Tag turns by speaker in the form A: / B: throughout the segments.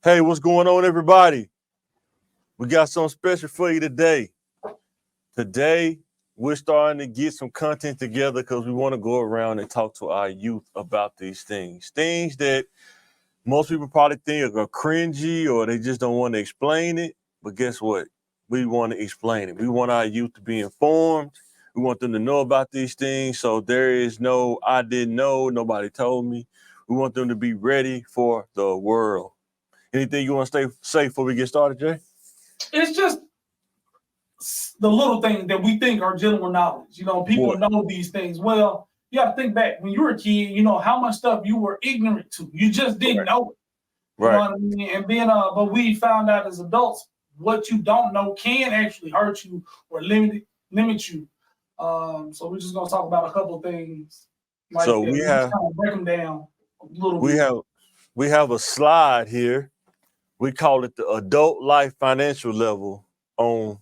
A: Hey, what's going on, everybody? We got something special for you today. Today, we're starting to get some content together because we want to go around and talk to our youth about these things. Things that most people probably think are cringy or they just don't want to explain it. But guess what? We want to explain it. We want our youth to be informed. We want them to know about these things. So there is no, I didn't know, nobody told me. We want them to be ready for the world. Anything you want to say before we get started, Jay?
B: It's just the little things that we think are general knowledge. People know these things. Well, you got to think back when you were a kid. How much stuff you were ignorant to. You just didn't know it. You know what I mean? And then, but we found out as adults what you don't know can actually hurt you or limit you. So we're just gonna talk about a couple of things. Like
A: so
B: that.
A: we have
B: kind of break them down a little bit.
A: We have a slide here. We call it the adult life financial level on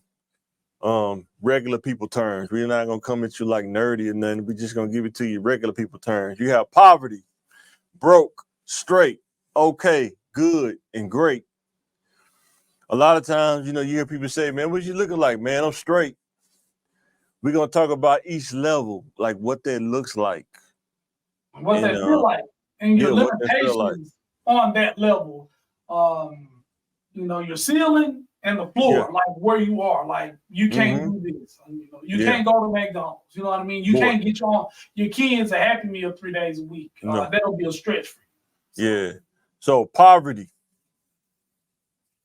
A: regular people terms. We're not gonna come at you like nerdy or nothing. We're just gonna give it to you regular people terms. You have poverty, broke, straight, okay, good, and great. A lot of times, you hear people say, man, what you looking like? Man, I'm straight. We're gonna talk about each level, like what that looks like.
B: What they feel like, and your limitations on that level. Your ceiling and the floor, like where you are, like you can't do this. You can't go to McDonald's. You know what I mean? You can't get your kids a Happy Meal 3 days a week. That'll be a stretch for you.
A: Yeah. So poverty.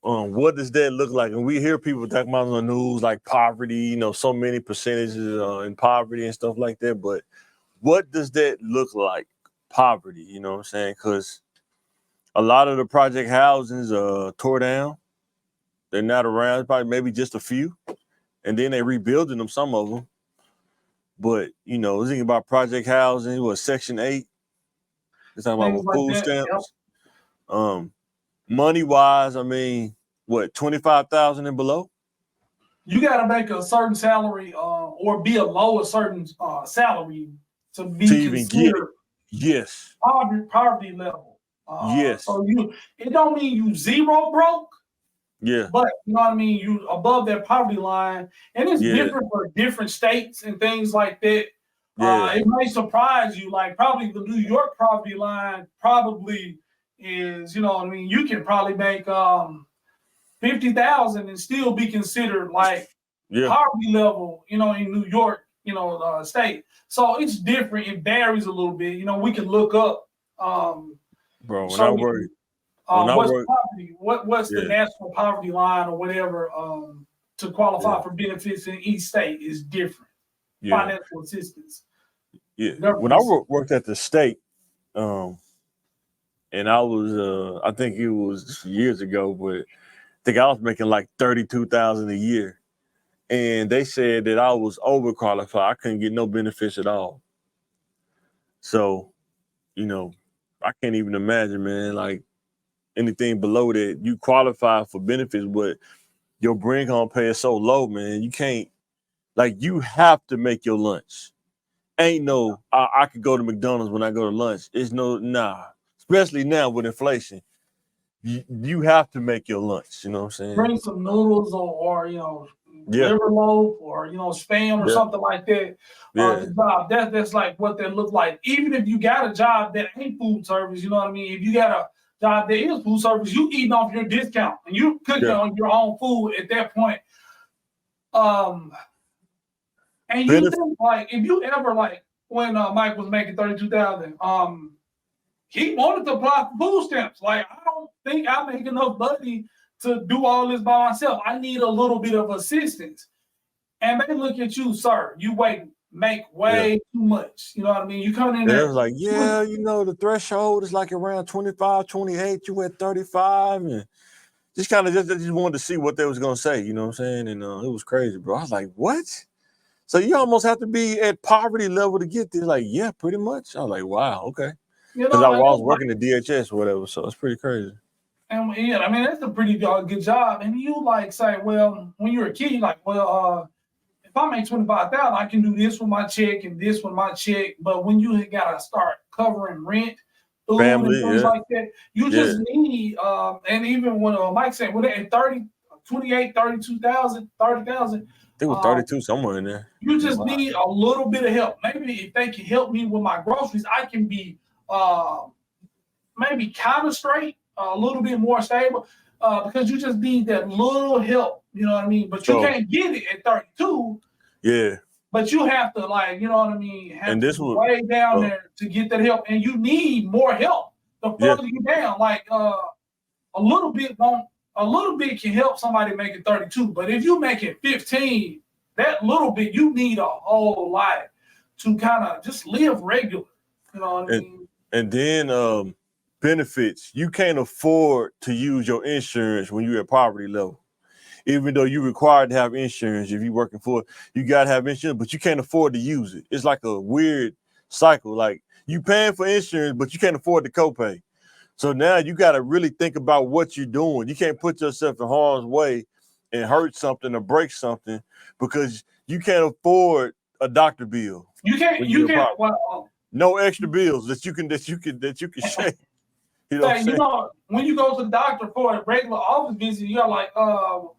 A: What does that look like? And we hear people talking about on the news like poverty, so many percentages in poverty and stuff like that. But what does that look like? Poverty, you know what I'm saying? Because a lot of the project housings tore down. They're not around, probably maybe just a few. And then they're rebuilding them, some of them. But, thinking about project housing, Section 8. It's talking about food stamps. Yep. Money-wise, I mean, 25,000 and below?
B: You got to make a certain salary or be below a certain salary to be considered poverty level.
A: Yes.
B: So it don't mean you zero broke.
A: Yeah.
B: But you know what I mean? You above that poverty line. And it's different for different states and things like that. Yeah. It may surprise you. Like probably the New York poverty line probably is, you can probably make 50,000 and still be considered like poverty level, in New York, state. So it's different. It varies a little bit. We can look up.
A: Bro, when I worry.
B: Poverty? What's the national poverty line or whatever to qualify for benefits in each state is different. Financial assistance.
A: Yeah. When I worked at the state, and I was, I think it was years ago, but I think I was making like $32,000 a year. And they said that I was overqualified. I couldn't get no benefits at all. So, I can't even imagine, man, like anything below that, you qualify for benefits, but your bring home pay is so low, man. You can't, you have to make your lunch. Ain't no, I could go to McDonald's when I go to lunch. It's especially now with inflation. You have to make your lunch, you know what I'm saying?
B: Bring some noodles or liver loaf or Spam or something like that. The job that's like what they look like. Even if you got a job that ain't food service, you know what I mean. If you got a job that is food service, you eating off your discount and you cooking on your own food at that point. And you think like if you ever like when Mike was making 32,000, he wanted to apply for food stamps. Like I don't think I make enough money to do all this by myself. I need a little bit of assistance. And they look at you, sir. You make way too much. You know what I mean? You coming in there.
A: It was like, the threshold is like around 25, 28. You at 35. And just kind of just wanted to see what they was going to say. You know what I'm saying? And it was crazy, bro. I was like, what? So you almost have to be at poverty level to get there? Like, yeah, pretty much. I was like, wow, okay. Because I was working at DHS or whatever. So it's pretty crazy.
B: And I mean, that's a pretty good job. And you say, well, when you're a kid, you're like, well, if I make 25,000, I can do this with my check and this with my check. But when you got to start covering rent, food and
A: family,
B: things like that. You
A: yeah.
B: just need, and even when Mike said, when at 30, 28, 32,000, 30,000,
A: I think it was 32 somewhere in there.
B: you just need a little bit of help. Maybe if they can help me with my groceries, I can be maybe kind of straight, a little bit more stable, because you just need that little help. You know what I mean? But you can't get it at 32.
A: Yeah.
B: But you have to, like, you know what I mean, have
A: and
B: to be way down there to get that help. And you need more help the further you down. Like a little bit can help somebody make it 32. But if you make it 15, that little bit, you need a whole lot to kind of just live regular. You know what I mean?
A: And then benefits. You can't afford to use your insurance when you're at poverty level. Even though you're required to have insurance, if you're working for it, you gotta have insurance, but you can't afford to use it. It's like a weird cycle. Like you paying for insurance, but you can't afford the copay. So now you gotta really think about what you're doing. You can't put yourself in harm's way and hurt something or break something because you can't afford a doctor bill.
B: You can't. Well,
A: no extra bills that you can share. You
B: know, when you go to the doctor for a regular office visit, you're like,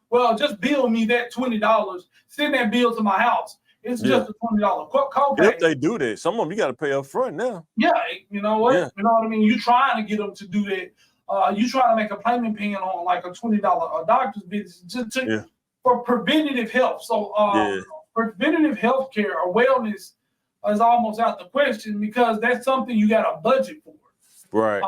B: well, just bill me that $20. Send that bill to my house. It's just a $20 copay.
A: If they do that, some of them you got to pay up front now.
B: Yeah, you know what? Yeah. You know what I mean? You trying to get them to do that. You trying to make a payment plan on like a $20 doctor's visit for preventative health. So preventative health care or wellness is almost out the question because that's something you got a budget for.
A: Right.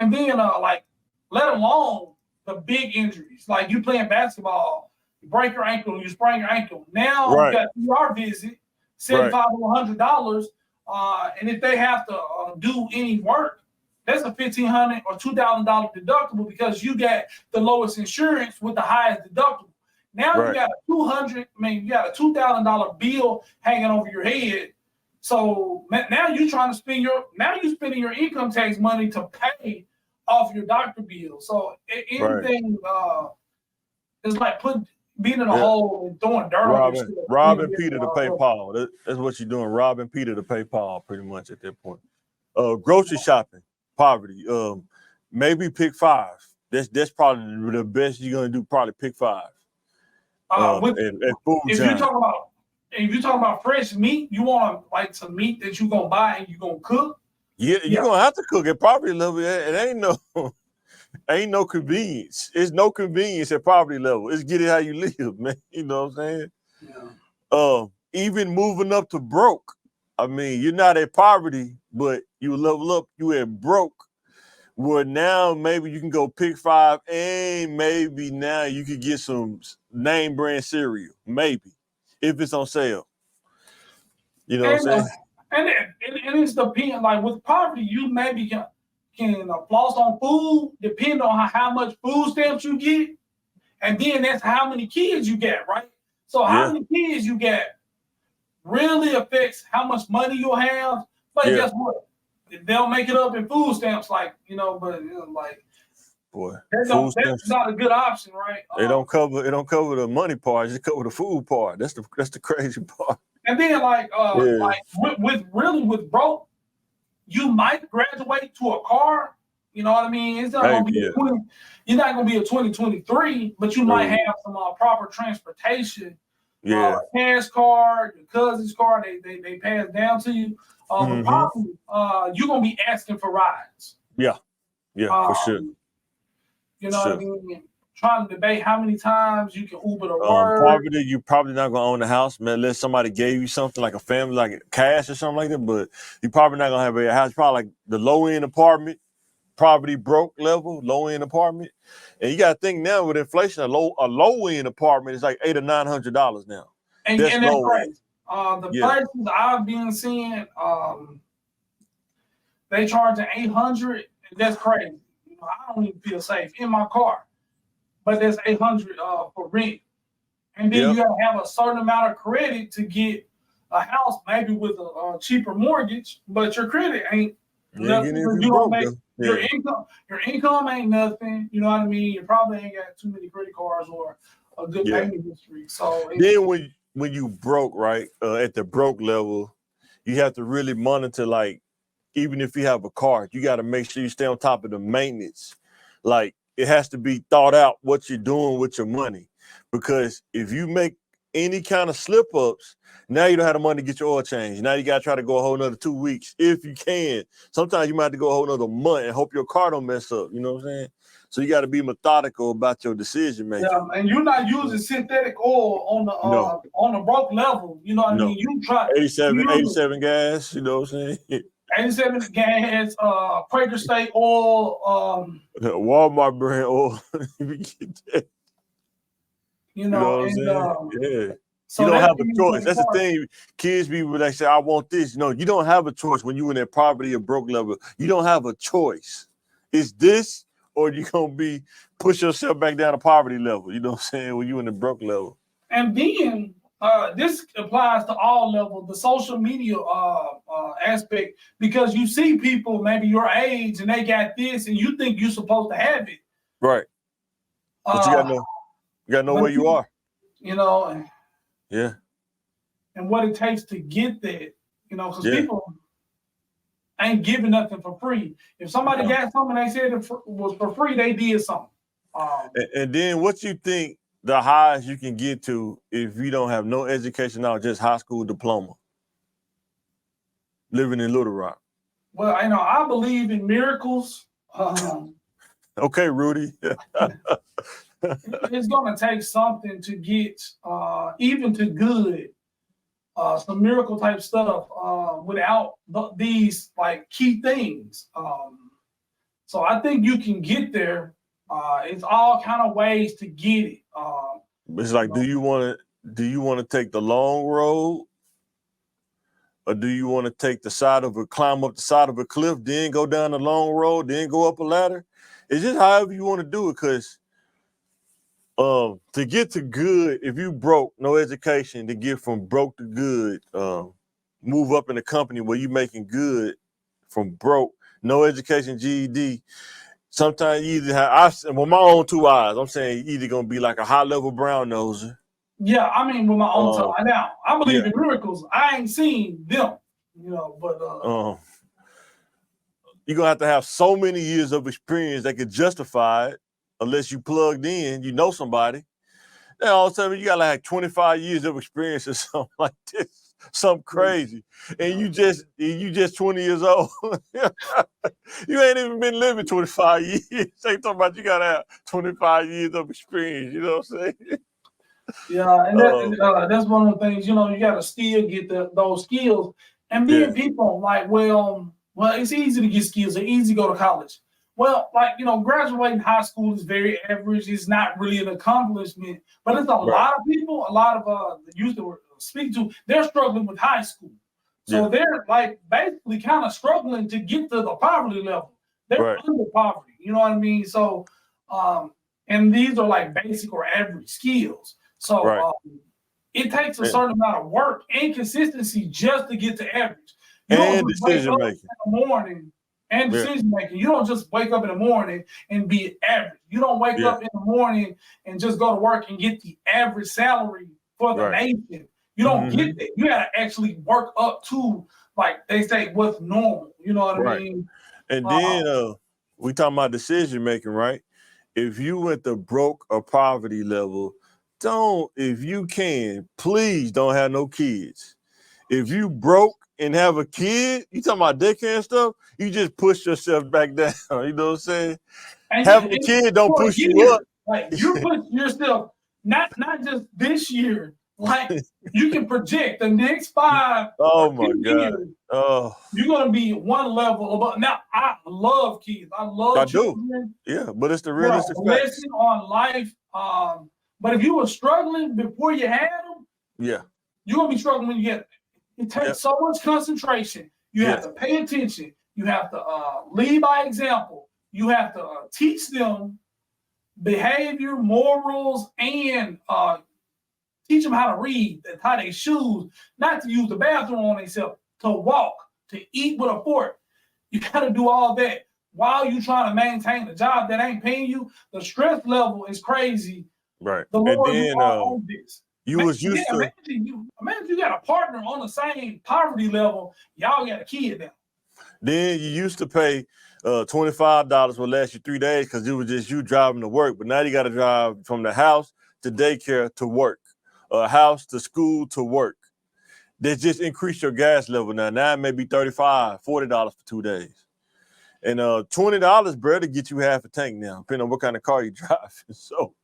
B: And then, like, let alone the big injuries. Like, you playing basketball, you break your ankle, you sprain your ankle. Now, you got ER visit, $75 to $100. And if they have to do any work, that's a $1,500 or $2,000 deductible because you got the lowest insurance with the highest deductible. Now you got a $2,000 bill hanging over your head. So now you're trying to spending your income tax money to pay off your doctor bill. So anything is like being in a hole and throwing dirt on your shit.
A: Robbing Peter to pay Paul. That's what you're doing. Robbing Peter to pay Paul, pretty much at that point. Grocery shopping, poverty. Maybe pick 5. That's probably the best you're gonna do. Probably pick 5.
B: If you're talking about fresh meat, you want like some meat that you're gonna buy and you're gonna cook.
A: Yeah, you're gonna have to cook it poverty level. It ain't no convenience. It's no convenience at poverty level. It's get it how you live, man. You know what I'm saying? Yeah. Even moving up to broke. I mean, you're not at poverty, but you level up. You at broke. Where now maybe you can go pick 5, and maybe now you could get some name brand cereal. Maybe. If it's on sale. You know what I'm saying?
B: And it's depending, like with poverty, you maybe can floss on food, depending on how much food stamps you get. And then that's how many kids you get, right? So how many kids you get really affects how much money you'll have. But guess what? They'll make it up in food stamps, like,
A: boy,
B: that's not a good option, right?
A: It don't cover the money part, just cover the food part. That's the crazy part.
B: And then like with broke, you might graduate to a car. You know what I mean? It's not gonna be you're not gonna be a 2023, but you might have some proper transportation. Cash card, your cousin's car, they pass down to you. Probably, you're gonna be asking for rides.
A: Yeah, for sure.
B: You know what I mean? Trying to debate how many times you can Uber to work.
A: Poverty, you probably not gonna own a house, man, unless somebody gave you something like a family, like cash or something like that. But you probably not gonna have a house. Probably like the low end apartment, poverty broke level, low end apartment. And you gotta think now with inflation, a low end apartment is like $800 or $900 now.
B: And that's crazy. The prices I've been seeing, they charge $800. That's crazy. I don't even feel safe in my car, but that's $800 for rent, and then you gotta have a certain amount of credit to get a house, maybe with a cheaper mortgage, but your credit ain't nothing. Your income ain't nothing. You know what I mean? You probably ain't got too many credit cards or a good payment history. So
A: then when you broke, right, at the broke level, you have to really monitor like even if you have a car, you got to make sure you stay on top of the maintenance. Like, it has to be thought out what you're doing with your money, because if you make any kind of slip ups, now you don't have the money to get your oil changed. Now you got to try to go a whole nother 2 weeks if you can. Sometimes you might have to go a whole nother month and hope your car don't mess up. You know what I'm saying? So you got to be methodical about your decision making.
B: Yeah, and you're not using synthetic oil on the broke level. You know what I mean? You try
A: 87 gas. You know what I'm saying?
B: 87 gas, Quaker State oil,
A: Walmart brand oil.
B: You know what I'm
A: saying? Yeah.
B: So
A: you don't have a choice. That's the thing. Kids be when they say, I want this. No, you don't have a choice when you're in that poverty or broke level. You don't have a choice. It's this, or you're going to be push yourself back down to poverty level. You know what I'm saying? When you're in the broke level.
B: And then this applies to all levels, the social media aspect, because you see people maybe your age and they got this and you think you're supposed to have it.
A: Right. But you got to know where you are.
B: You know.
A: Yeah.
B: And what it takes to get that, you know, because people ain't giving nothing for free. If somebody got something they said it was for free, they did something.
A: And then what you think the highest you can get to if you don't have no education now, just high school diploma, living in Little Rock?
B: Well, you know, I believe in miracles.
A: Okay, Rudy.
B: It's going to take something to get even to good, some miracle type stuff without these like key things. So I think you can get there. It's all kind of ways to get it.
A: It's like, do you want to take the long road, or do you want to take climb up the side of a cliff, then go down the long road, then go up a ladder? It's just however you want to do it, because to get to good, if you broke, no education, to get from broke to good, move up in a company where you making good from broke, no education, GED. Sometimes you either have, with my own 2 eyes, I'm saying you're either gonna be like a high level brown noser.
B: Yeah, I mean with my own time. Now I believe in miracles. I ain't seen them, you know, but
A: you're gonna have to have so many years of experience that could justify it, unless you plugged in, you know somebody. Then all of a sudden you got like 25 years of experience or something like this, something crazy, and you just 20 years old. You ain't even been living 25 years. Ain't talking about you gotta have 25 years of experience. You know what I'm saying?
B: Yeah, and that's one of the things. You know, you got to still get those skills. And being people like, well, it's easy to get skills. It's easy to go to college. Well, like, you know, graduating high school is very average. It's not really an accomplishment, but it's a lot of people, a lot of the youth that we're speaking to, they're struggling with high school. So they're like basically kind of struggling to get to the poverty level. They're under poverty, you know what I mean? So, and these are like basic or average skills. So it takes a certain amount of work and consistency just to get to average. You
A: and decision making
B: in the morning. And decision making. You don't just wake up in the morning and be average. You don't wake up in the morning and just go to work and get the average salary for the nation. You don't get that. You gotta actually work up to, like they say, what's normal. You know what I mean?
A: And then we talking about decision making, right? If you went to broke or poverty level, if you can, please don't have no kids. If you broke and have a kid, you talking about daycare and stuff, you just push yourself back down. You know what I'm saying? And having a kid don't push you up.
B: Like you're pushing yourself, not just this year. Like you can project the next 5 years.
A: Oh,
B: you're gonna be one level above. Now I love kids. I love children.
A: Yeah, but it's the realistic
B: lesson on life. But if you were struggling before you had them, you're gonna be struggling when you get them. It takes so much concentration. You have to pay attention. You have to lead by example. You have to teach them behavior, morals, and teach them how to read, tie their shoes, not to use the bathroom on themselves, to walk, to eat with a fork. You got to do all that while you're trying to maintain a job that ain't paying you. The stress level is crazy.
A: Right.
B: The more you are on this.
A: Imagine
B: you got a partner on the same poverty level. Y'all got a kid now.
A: Then you used to pay $25 would last you 3 days because it was just you driving to work. But now you got to drive from the house to daycare to work, house to school to work. They just increase your gas level now. Now it may be $35, $40 for 2 days. And $20, bro, to get you half a tank now, depending on what kind of car you drive. So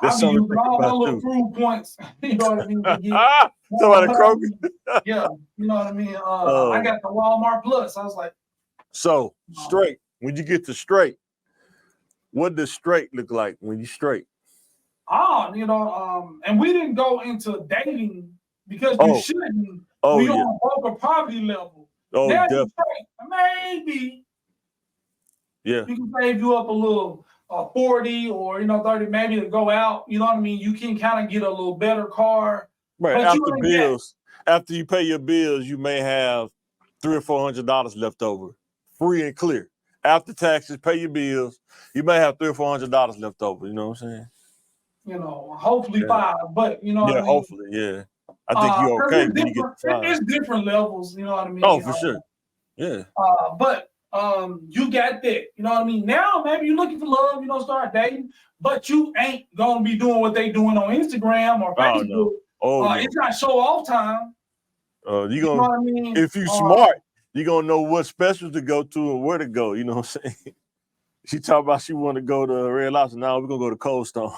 B: I
A: that's
B: be
A: something to
B: using
A: think
B: all my
A: about
B: little
A: too.
B: fruit points. You know what I mean? To get
A: Somebody Kroger.
B: yeah, you know what I mean. I got the Walmart Plus. I was like,
A: so straight. When you get to straight, what does straight look like when you straight?
B: you know, and we didn't go into dating because you shouldn't.
A: Oh,
B: We on broker poverty level.
A: Oh,
B: now
A: definitely.
B: Maybe
A: Yeah.
B: we can save you up a little 40 or 30, maybe to go out. You know what I mean? You can kind of get a little better car.
A: Right.
B: But
A: After bills, after you pay your bills, you may have $300 or $400 left over, free and clear. After taxes, pay your bills, you may have $300 or $400 left over. You know what I'm saying?
B: Hopefully 5, but what I mean?
A: Hopefully, yeah. I think you're okay when you get to 5.
B: It's different levels, you know what I mean?
A: Oh, for sure. Yeah.
B: But you got that, you know what I mean? Now maybe you're looking for love, start dating, but you ain't gonna be doing what they doing on Instagram or Facebook.
A: No.
B: It's not show off time.
A: You
B: know what I mean?
A: If you smart, you're gonna know what specials to go to and where to go. You know what I'm saying? She talked about she want to go to Red Lobster. Now we're gonna go to Cold Stone.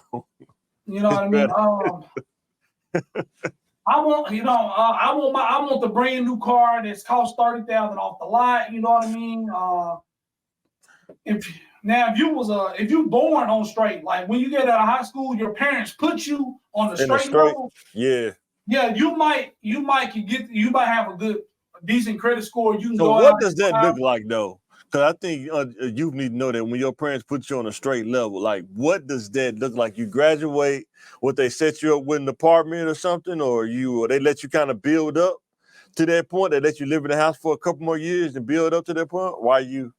B: You know what I mean? I want the brand new car that's cost $30,000 off the lot. You know what I mean? If you born on straight, like when you get out of high school, your parents put you on the straight level.
A: Yeah,
B: you might have a decent credit score. You can
A: so
B: go
A: what
B: out
A: does that look like though? Because I think you need to know that when your parents put you on a straight level, like what does that look like? You graduate, what they set you up with an apartment or something, or they let you kind of build up to that point. They let you live in the house for a couple more years and build up to that point. Why you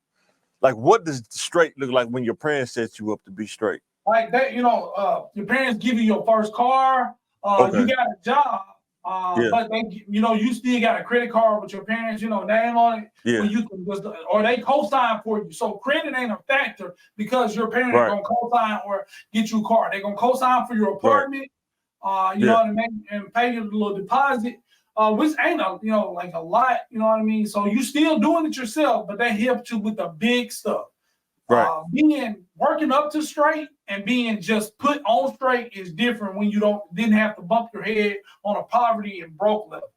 A: like? What does straight look like when your parents set you up to be straight?
B: Like that, your parents give you your first car. You got a job. But they, you still got a credit card with your parents, name on it.
A: Yeah.
B: Where you can or they co-sign for you. So credit ain't a factor because your parents gonna co-sign or get you a car. They're gonna co-sign for your apartment. You know what I mean, and pay you a little deposit. Which ain't like a lot. You know what I mean. So you still doing it yourself, but they helped you with the big stuff.
A: Right.
B: Being working up to straight and being just put on straight is different when you didn't have to bump your head on a poverty and broke level.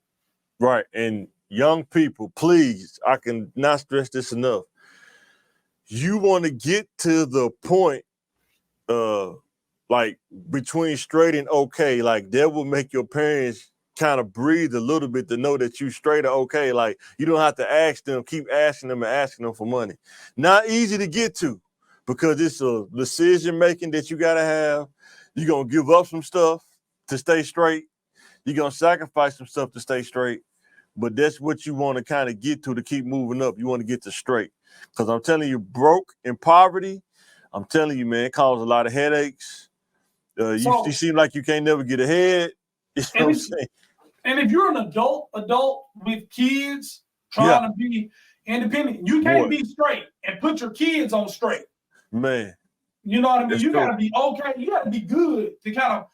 A: Right. And young people, please, I can not stress this enough. You want to get to the point like between straight and okay, like that will make your parents kind of breathe a little bit to know that you straight or okay. Like you don't have to keep asking them for money. Not easy to get to because it's a decision making that you gotta have. You're gonna give up some stuff to stay straight. You're gonna sacrifice some stuff to stay straight. But that's what you want to kind of get to keep moving up. You want to get to straight. Because I'm telling you, broke and poverty, I'm telling you, man, it causes a lot of headaches. You seem like you can't never get ahead. You know what I'm saying?
B: And if you're an adult with kids trying to be independent, you can't be straight and put your kids on straight.
A: Man.
B: You know what I mean? You got to be okay. You got to be good to kind of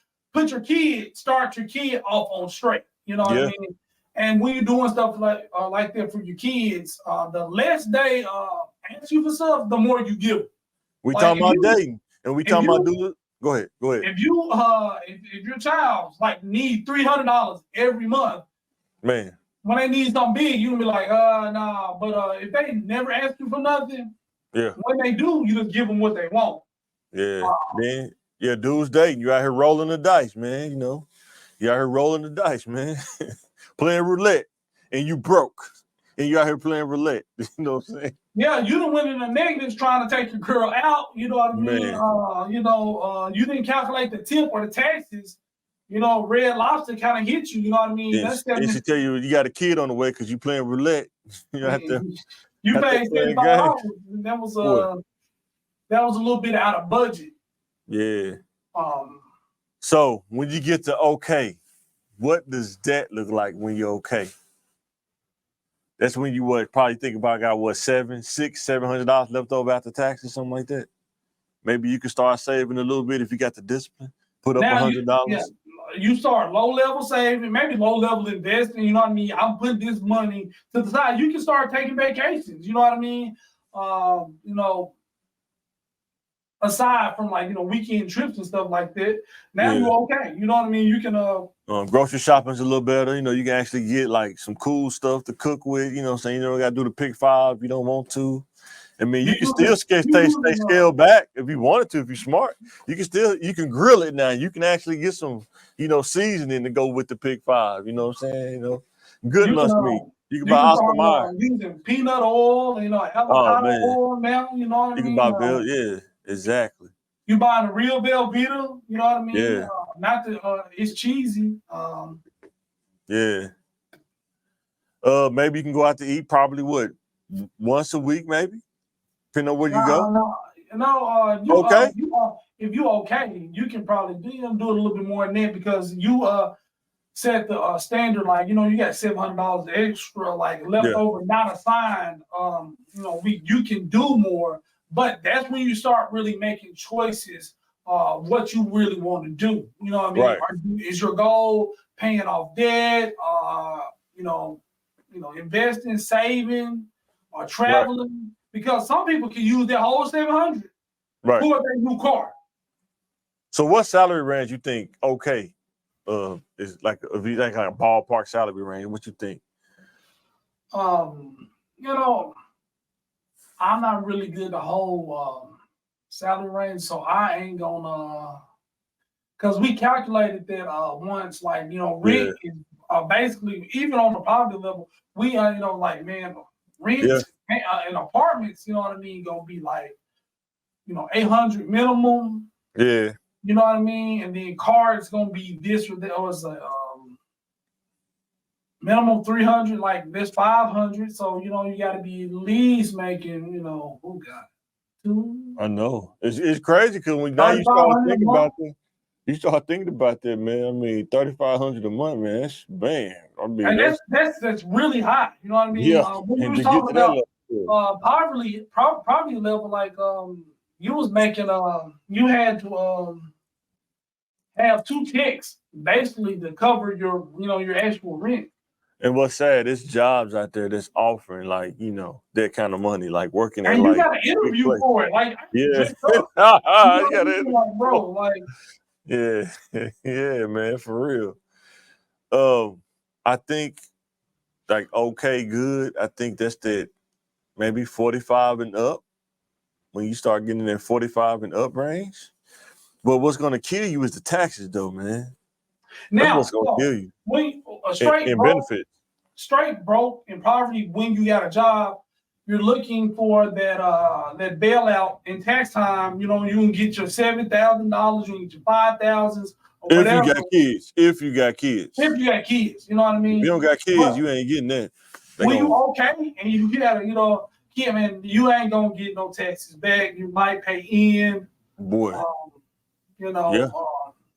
B: start your kid off on straight. You know what I mean? And when you're doing stuff like that for your kids, the less they ask you for stuff, the more you give.
A: We talking about dating, and we talking about doing. Go ahead.
B: If your child need $300 every month,
A: man,
B: when they need something big, you gonna be like, nah. But if they never ask you for nothing, when they do, you just give them what they want.
A: Yeah, man. Yeah, dudes dating. You out here rolling the dice, man. You out here rolling the dice, man. Playing roulette, and you broke, and you out here playing roulette. You know what I'm saying?
B: Yeah, you done went in the negatives trying to take your girl out. You know what I mean? You didn't calculate the tip or the taxes. Red Lobster kind of hit you. You know what I mean?
A: Yes. They should tell you got a kid on the way because you playing roulette. You have to.
B: You paid $75. That was a little bit out of budget.
A: Yeah. So when you get to okay, what does that look like when you're okay? That's when you probably think about got what $700 left over after taxes, something like that. Maybe you can start saving a little bit if you got the discipline. Put up $100.
B: You start low level saving, maybe low level investing. You know what I mean? I'm putting this money to the side. You can start taking vacations. You know what I mean? You know, aside from like weekend trips and stuff like that. Now you're okay. You know what I mean? You can
A: grocery shopping's a little better. You know, you can actually get like some cool stuff to cook with. You know what I'm saying? You don't got to do the pick 5 if you don't want to. I mean, you can still stay scaled back if you wanted to. If you're smart, you can grill it now. You can actually get some, seasoning to go with the pick 5. You know what I'm saying? You know, good lunch meat. You can buy Oscar Mayer.
B: Using peanut oil, avocado oil now. You know what I mean?
A: You can buy yeah, exactly.
B: You buying a real Velveeta. You know what I mean?
A: Yeah.
B: Not that it's cheesy.
A: Yeah. Maybe you can go out to eat. Probably once a week, maybe. Depending on where you go.
B: If you okay, you can probably do a little bit more than that because you set the standard like you got $700 extra like left over, not assigned. You can do more, but that's when you start really making choices. What you really want to do. You know what I mean?
A: Right.
B: Is your goal paying off debt? Investing, saving, or traveling? Right. Because some people can use their whole $700 for their new car.
A: So, what salary range you think? Okay, is like a ballpark salary range. What you think?
B: I'm not really good the whole salary range, so I ain't gonna. Because we calculated that once, like rent is basically even on the poverty level. We rent in apartments. You know what I mean? Gonna be like $800 minimum.
A: Yeah.
B: You know what I mean? And then car is gonna be this or that. It's like minimum 300, like this 500. So you got to be at least making
A: I know it's crazy because when now you start thinking about that. You start thinking about that, man. I mean, $3,500 a month, man. I mean,
B: and that's really high. You know what I mean?
A: Yeah.
B: When you was talking about poverty level, like you was making you had to have 2 checks basically to cover your your actual rent.
A: And what's sad, there's jobs out there that's offering that kind of money, like working at
B: and you got to interview for it, like
A: yeah. Yeah, man, for real. I think okay, good. I think that's that maybe 45 and up. When you start getting in that 45 and up range. But what's gonna kill you is the taxes, though, man. That's what's gonna kill you.
B: When
A: benefits.
B: Straight broke in poverty, when you got a job, you're looking for that bailout in tax time. You can get your $7,000, you can get your $5,000 or whatever.
A: If you got kids.
B: You know what I mean?
A: If you don't got kids, you ain't getting that.
B: When you okay and you got man, you ain't gonna get no taxes back. You might pay in.
A: Boy.
B: Yeah.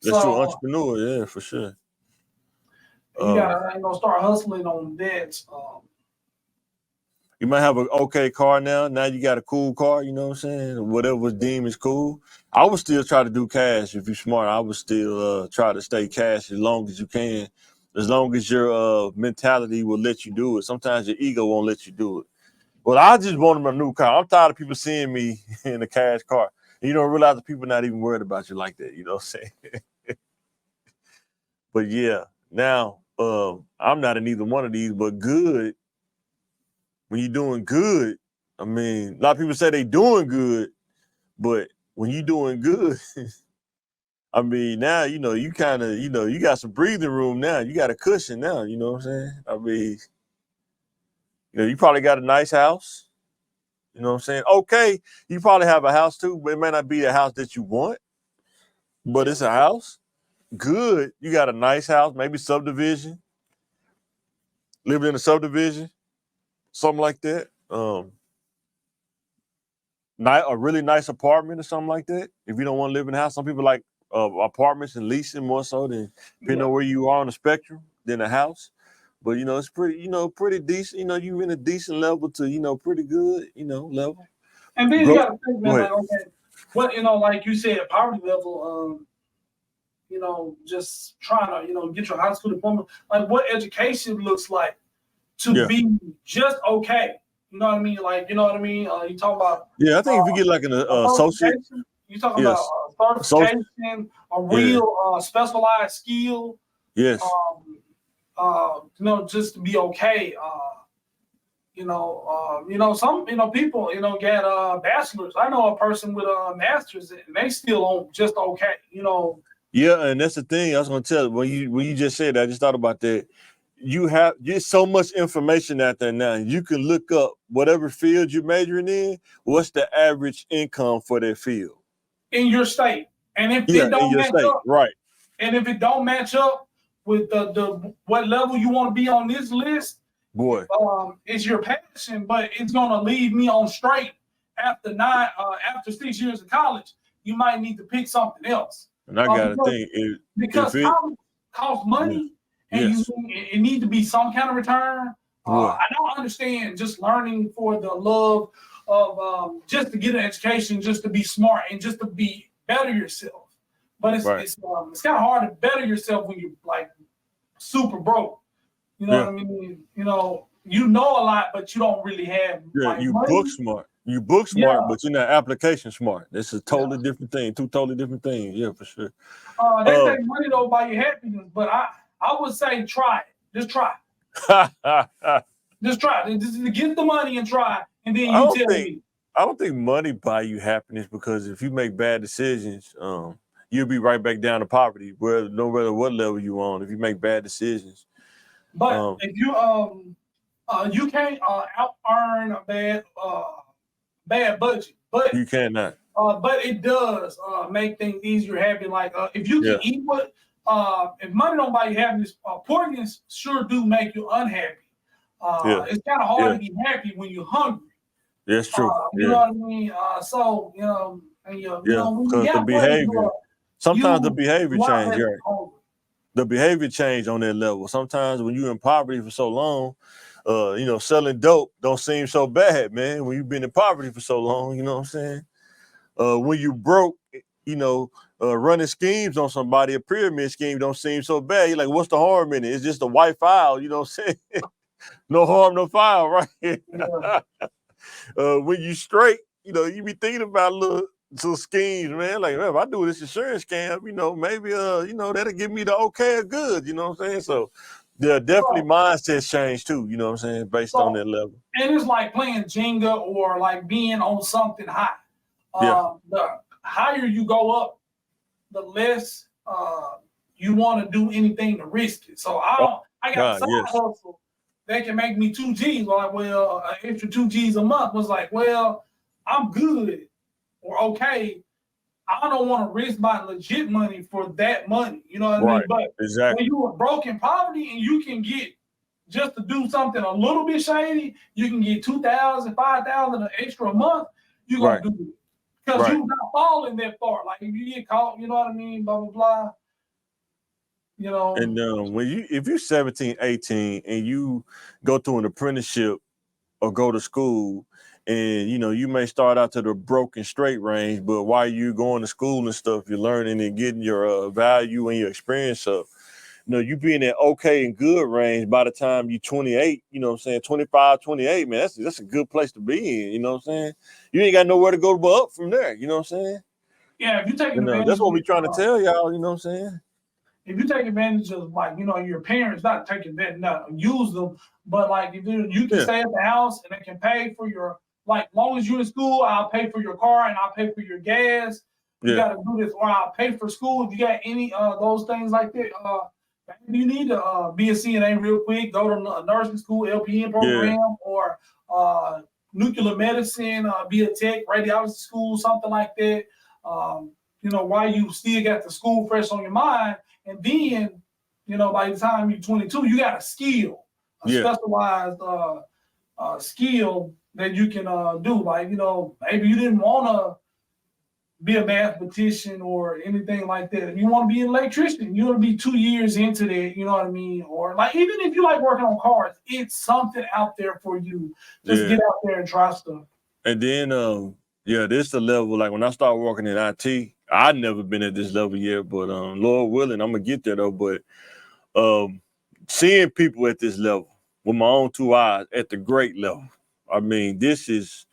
A: That's your entrepreneur, yeah, for sure.
B: You ain't gonna start hustling on that.
A: You might have an okay car now. Now you got a cool car, you know what I'm saying? Whatever was deemed is cool. I would still try to do cash. If you're smart, I would still try to stay cash as long as you can. As long as your mentality will let you do it. Sometimes your ego won't let you do it. Well, I just wanted a new car. I'm tired of people seeing me in a cash car. And you don't realize that people not even worried about you like that. You know what I'm saying? But yeah, now I'm not in either one of these, but good. When you're doing good, I mean, a lot of people say they doing good, but when you're doing good, I mean, now, you kind of, you got some breathing room now. You got a cushion now, you know what I'm saying? I mean, you probably got a nice house. You know what I'm saying? Okay, you probably have a house too, but it may not be the house that you want, but it's a house. Good. You got a nice house, maybe subdivision. Living in a subdivision, something like that. A really nice apartment or something like that. If you don't want to live in a house, some people like apartments and leasing more so than depending on where you are on the spectrum than a house. but you know, it's pretty, you know, pretty decent. You know, you in a decent level to, you know, pretty good, you know, level.
B: And then you
A: Broke.
B: got to think, man, like, okay, what, you know, like you said, poverty level, you know, just trying to, you know, get your high school diploma, like what education looks like to be just okay. You know what I mean? Like, you know what I mean? You talk about
A: I think if you get like an associate,
B: you talking about certification, a real specialized skill.
A: Yes.
B: You know, just to be okay. You know, some, you know, people, you know, get bachelors. I know a person with a master's, and they still on just okay. You know.
A: Yeah, and that's the thing I was gonna tell you. When you just said that, I just thought about that. You have just so much information out there now. You can look up whatever field you're majoring in. What's the average income for that field
B: in your state? And if
A: it don't match up, right?
B: And if it don't match up with the what level you want to be on this list,
A: boy,
B: it's your passion, but it's gonna leave me on straight after 6 years of college. You might need to pick something else.
A: And I gotta think
B: because college costs money, and it needs to be some kind of return. I don't understand just learning for the love of just to get an education, just to be smart and just to be better yourself. But it's kind of hard to better yourself when you're like super broke. You know what I mean? You know a lot, but you don't really have.
A: Yeah, you money. Book smart. You book smart, but you're not application smart. That's a totally different thing. Two totally different things. Yeah, for sure.
B: They say money don't buy you happiness, but I would say try it. Just try. Just try. Just get the money and try, and then you tell me.
A: I don't think money buy you happiness, because if you make bad decisions, you'll be right back down to poverty, no matter what level you're on. If you make bad decisions,
B: but if you can't out earn a bad budget, but
A: you cannot.
B: But it does make things easier having like if you can eat what if money don't buy you happiness, poorness sure do make you unhappy. It's kind of hard to be happy when you're hungry.
A: That's true.
B: You know what I mean? So you know, and you know,
A: because the behavior. Sometimes the behavior change, right? The behavior change on that level. Sometimes when you're in poverty for so long, you know, selling dope don't seem so bad, man. When you've been in poverty for so long, you know what I'm saying? When you broke, you know, running schemes on somebody, a pyramid scheme don't seem so bad. You're like, what's the harm in it? It's just a white file, you know what I'm saying? No harm, no foul, right? When you straight, you know, you be thinking about little schemes, man. Like, man, if I do this insurance scam, you know, maybe, you know, that'll give me the okay or good, you know what I'm saying? So there are definitely mindsets change too, you know what I'm saying, based on that level.
B: And it's like playing Jenga or like being on something high. The higher you go up, the less you want to do anything to risk it. So I got a side hustle that can make me 2 G's. Like, well, an extra 2 G's a month was like, well, I'm good or okay. I don't want to risk my legit money for that money. You know what I mean? But when you are broke in poverty and you can get just to do something a little bit shady, you can get $2,000, $5,000 extra a month. You're gonna do it because you're not falling that far. Like if you get caught, you know what I mean? Blah blah blah. You know.
A: And if you're 17, 18, and you go to an apprenticeship or go to school, and you know, you may start out to the broken straight range, but while you're going to school and stuff, you're learning and getting your value and your experience up. You know, you be in that okay and good range by the time you're 28, you know what I'm saying, 25, 28, man, that's a good place to be in, you know what I'm saying? You ain't got nowhere to go but up from there, you know what I'm saying?
B: Yeah, if you take
A: advantage, that's what we're trying to tell y'all, you know what I'm saying?
B: If you take advantage of, like, you know, your parents, not take advantage, not use them, but like if you can stay at the house and they can pay for your, like, long as you're in school, I'll pay for your car and I'll pay for your gas. You got to do this, or I'll pay for school. If you got any those things like that, you need to be a CNA real quick, go to a nursing school, LPN program, or nuclear medicine, be a tech, radiology school, something like that. You know, while you still got the school fresh on your mind. And then, you know, by the time you're 22, you got a skill, a specialized skill that you can do. Like, you know, maybe you didn't want to be a mathematician or anything like that. If you want to be an electrician, you're going to be 2 years into that, you know what I mean? Or like, even if you like working on cars, it's something out there for you. Just get out there and try stuff.
A: And then, this the level, like when I started working in IT, I'd never been at this level yet, but Lord willing, I'm going to get there though. But seeing people at this level with my own 2 eyes at the great level, I mean, this is,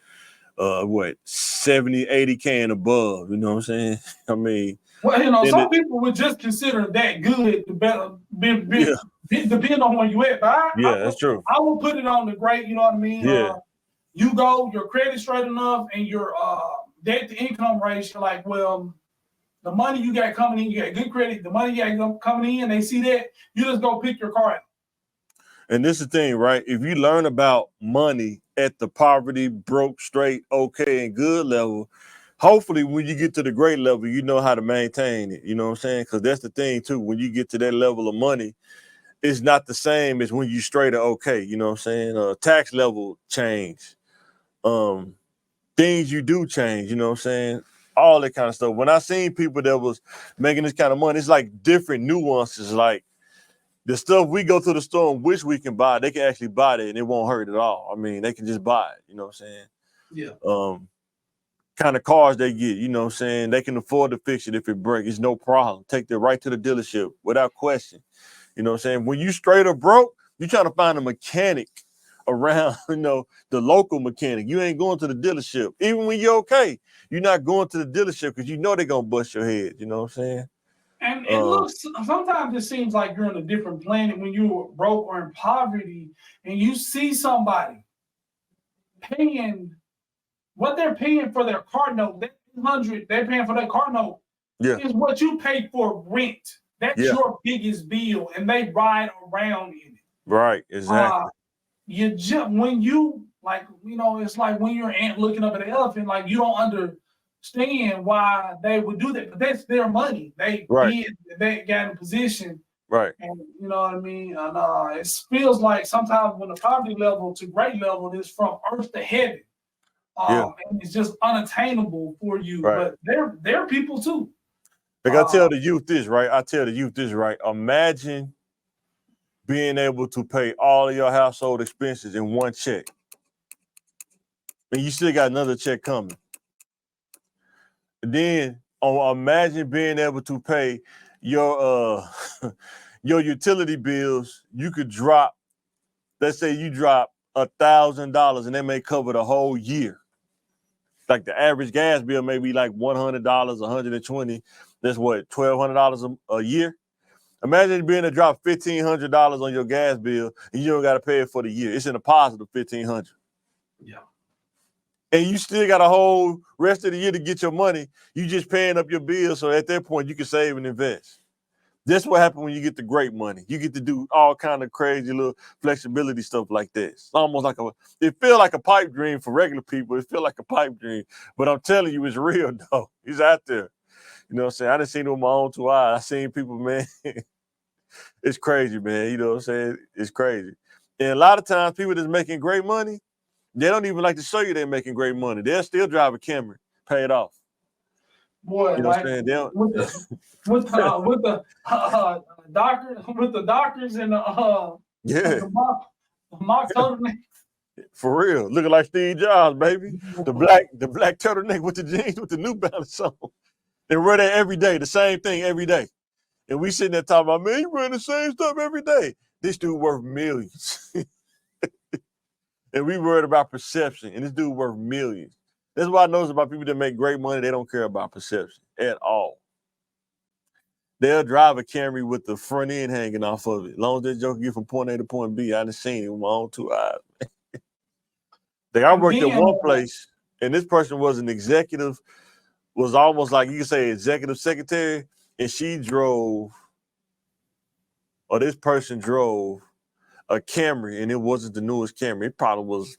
A: 70, 80K and above, you know what I'm saying? I mean.
B: Well, some people would just consider that good to better, depend on where you at. But
A: that's true.
B: I will put it on the great, you know what I mean?
A: Yeah.
B: You go, your credit straight enough, and your debt to income ratio, like, well, the money you got coming in, you got good credit, the money you got coming in, they see that, you just go pick your car out.
A: And this is the thing, right? If you learn about money at the poverty, broke, straight, okay, and good level, hopefully when you get to the great level, you know how to maintain it. You know what I'm saying? Because that's the thing, too. When you get to that level of money, it's not the same as when you straight are okay. You know what I'm saying? Tax level change. Things you do change, you know what I'm saying? All that kind of stuff. When I seen people that was making this kind of money, it's like different nuances. Like the stuff we go to the store and wish we can buy, they can actually buy it and it won't hurt at all. I mean, they can just buy it, you know what I'm saying?
B: Yeah.
A: Kind of cars they get, you know what I'm saying? They can afford to fix it if it breaks. It's no problem. Take it right to the dealership without question. You know what I'm saying? When you straight up broke, you're trying to find a mechanic around, the local mechanic. You ain't going to the dealership. Even when you're okay, you're not going to the dealership because you know they're going to bust your head. You know what I'm saying?
B: And it looks, sometimes it seems like you're on a different planet when you're broke or in poverty and you see somebody paying what they're paying for their car note, that $100 they're paying for their car note is what you pay for rent. That's your biggest bill, and they ride around in it.
A: Right, exactly.
B: You just, when you, like, it's like when you're looking up at an elephant, like, you don't understand why they would do that, but that's their money. They got in a position.
A: Right.
B: And you know what I mean? And it feels like sometimes when the poverty level to great level is from earth to heaven. And it's just unattainable for you. But they're people too.
A: Like I tell the youth this, right? Imagine being able to pay all of your household expenses in one check. And you still got another check coming. And then imagine being able to pay your your utility bills. You could drop, let's say you drop $1,000 and they may cover the whole year. Like the average gas bill may be like $100, $120. That's what, $1,200 a year? Imagine being able to drop $1,500 on your gas bill and you don't got to pay it for the year. It's in a positive $1,500.
B: Yeah.
A: And you still got a whole rest of the year to get your money. You just paying up your bills. So at that point, you can save and invest. That's what happens when you get the great money. You get to do all kind of crazy little flexibility stuff like this. It's almost like it feels like a pipe dream for regular people. It feels like a pipe dream. But I'm telling you, it's real, though. It's out there. You know what I'm saying? I done seen it with my own 2 eyes. I seen people, man. It's crazy, man. You know what I'm saying? It's crazy. And a lot of times, people that's making great money, they don't even like to show you they're making great money. They'll still drive a Camry, pay it off.
B: Boy,
A: you know
B: like
A: what I'm saying?
B: with the doctors and the mock turtleneck.
A: For real, looking like Steve Jobs, baby. The black turtleneck with the jeans with the New Balance on. They wear that every day, the same thing every day. And we sitting there talking about, man, you wearing the same stuff every day. This dude worth millions. And we worried about perception, and this dude worth millions. That's why I notice about people that make great money, they don't care about perception at all. They'll drive a Camry with the front end hanging off of it. As long as that joke get from point A to point B, I done seen it with my own 2 eyes. I worked at one place, and this person was an executive, was almost like you could say executive secretary, and this person drove a Camry, and it wasn't the newest Camry. It probably was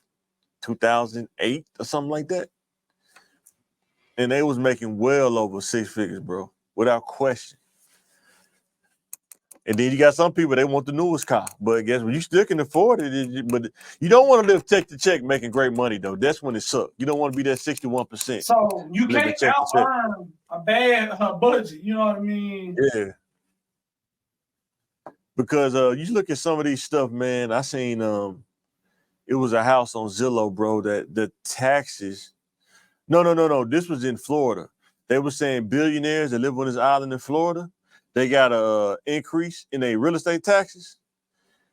A: 2008 or something like that. And they was making well over 6 figures, bro, without question. And then you got some people, they want the newest car. But I guess when you still can afford it, but you don't want to live check to check making great money, though. That's when it sucks. You don't want to be that 61%.
B: So you
A: living
B: can't
A: check to check.
B: out-earn a bad budget. You know what I mean?
A: Yeah. Because you look at some of these stuff, man. I seen it was a house on Zillow, bro, that the taxes. No. This was in Florida. They were saying billionaires that live on this island in Florida, they got a increase in their real estate taxes.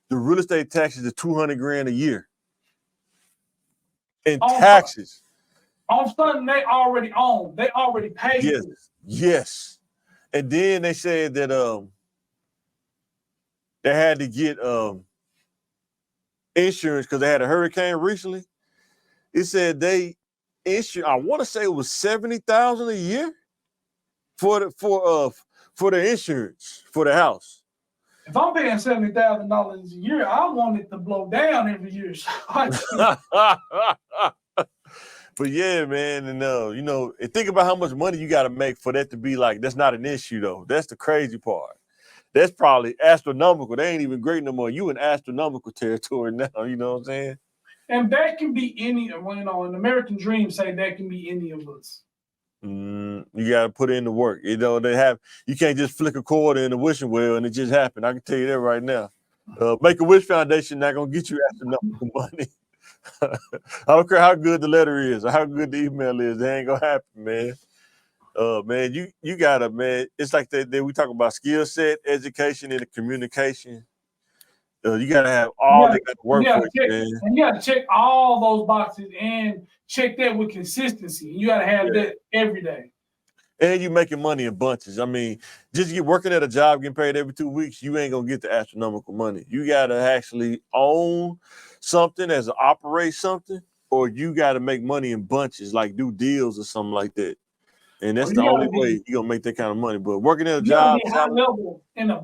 A: The real estate taxes are $200,000 a year in taxes.
B: On something they already own, they already paid.
A: Yes, yes. And then they said that they had to get insurance because they had a hurricane recently. It said they insure. I want to say it was $70,000 a year for the insurance for the house.
B: If I'm paying $70,000 a year, I want it to blow down every year.
A: But yeah, man, and and think about how much money you got to make for that to be like. That's not an issue though. That's the crazy part. That's probably astronomical. They ain't even great no more. You in astronomical territory now. You know what I'm saying?
B: And that can be any. Well, an American dream say that can be any of us.
A: You got to put in the work. You can't just flick a quarter in the wishing well and it just happened. I can tell you that right now. Make-A-Wish Foundation not gonna get you astronomical money. I don't care how good the letter is or how good the email is. It ain't gonna happen, man. Man, you gotta, man. It's like that we talk about skill set, education, and the communication. You gotta have all that work for you, man.
B: And you gotta check all those boxes and check that with consistency. You gotta have that every day.
A: And you making money in bunches. I mean, just working at a job, getting paid every 2 weeks, you ain't gonna get the astronomical money. You gotta actually own something as operate something, or you gotta make money in bunches, like do deals or something like that. And that's the only way you're gonna make that kind of money. But working at a job,
B: high level in a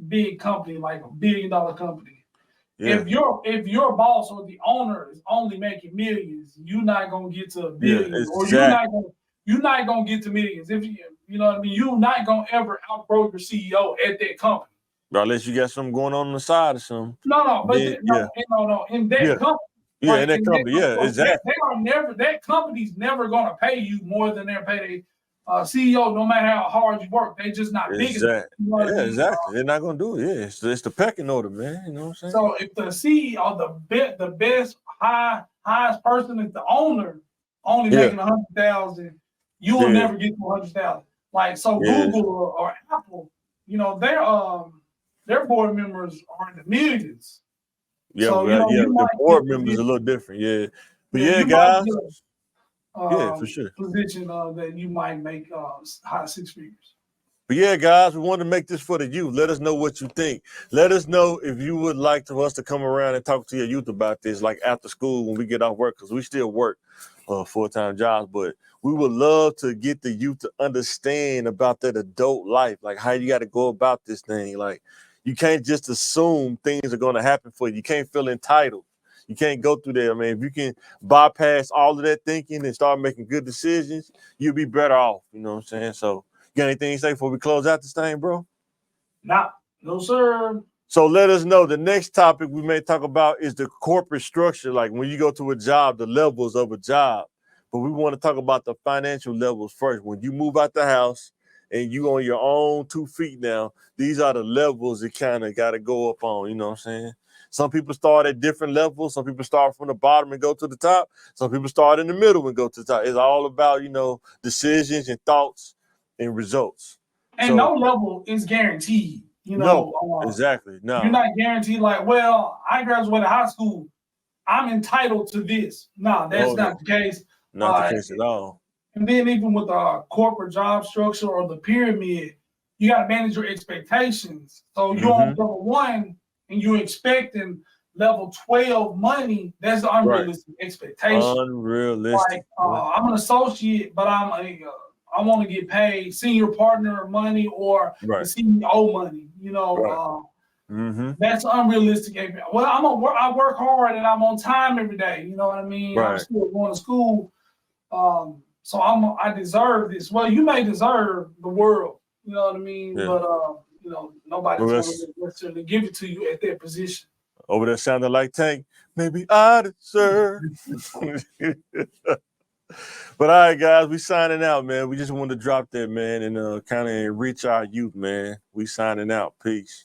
B: big company, like a $1 billion company. Yeah. If your boss or the owner is only making millions, you're not gonna get to a billion, or you're not gonna get to millions. If you know what I mean, you're not gonna ever outgrow your CEO at that company.
A: Unless you got something going on the side or something.
B: No, but in that company.
A: Yeah, right, in that company, exactly.
B: That company's never gonna pay you more than they're paid CEO, no matter how hard you work. They just not big enough. You know
A: exactly. They're not gonna do it. Yeah, it's the pecking order, man. You know what I'm saying?
B: So if the CEO, the best highest person is the owner, only making 100,000, you will never get to 100,000. Like Google or Apple, their board members are in the millions.
A: Yeah, so, the board members are a little different. Yeah, but guys. For sure.
B: Position that you might make high six figures.
A: But yeah, guys, we wanted to make this for the youth. Let us know what you think. Let us know if you would like us to come around and talk to your youth about this, like after school when we get off work, because we still work full-time jobs. But we would love to get the youth to understand about that adult life, like how you got to go about this thing. Like you can't just assume things are going to happen for you. You can't feel entitled. You can't go through there. I mean, if you can bypass all of that thinking and start making good decisions, you'll be better off. You know what I'm saying? So, you got anything to say before we close out this thing, bro?
B: No, sir.
A: So let us know. The next topic we may talk about is the corporate structure. Like when you go to a job, the levels of a job. But we want to talk about the financial levels first. When you move out the house and you on your own 2 feet now, these are the levels that kind of got to go up on. You know what I'm saying? Some people start at different levels. Some people start from the bottom and go to the top. Some people start in the middle and go to the top. It's all about, decisions and thoughts and results.
B: And no level is guaranteed.
A: Exactly. No.
B: You're not guaranteed like, well, I graduated high school. I'm entitled to this. No, that's not the case.
A: Not the case at all.
B: And then even with the corporate job structure or the pyramid, you got to manage your expectations. So you're on level 1, and you're expecting level 12 money, that's the unrealistic expectation.
A: Unrealistic.
B: Like I'm an associate, but I want to get paid senior partner money or the CEO money. That's unrealistic. Well, I work hard and I'm on time every day. You know what I mean? I'm still going to school, so I deserve this. Well, you may deserve the world. You know what I mean? But You know, nobody's going to necessarily give it to you at that position.
A: Over there sounding like Tank. Maybe I deserve. But all right, guys, we signing out, man. We just wanted to drop that, man, and kind of reach our youth, man. We signing out. Peace.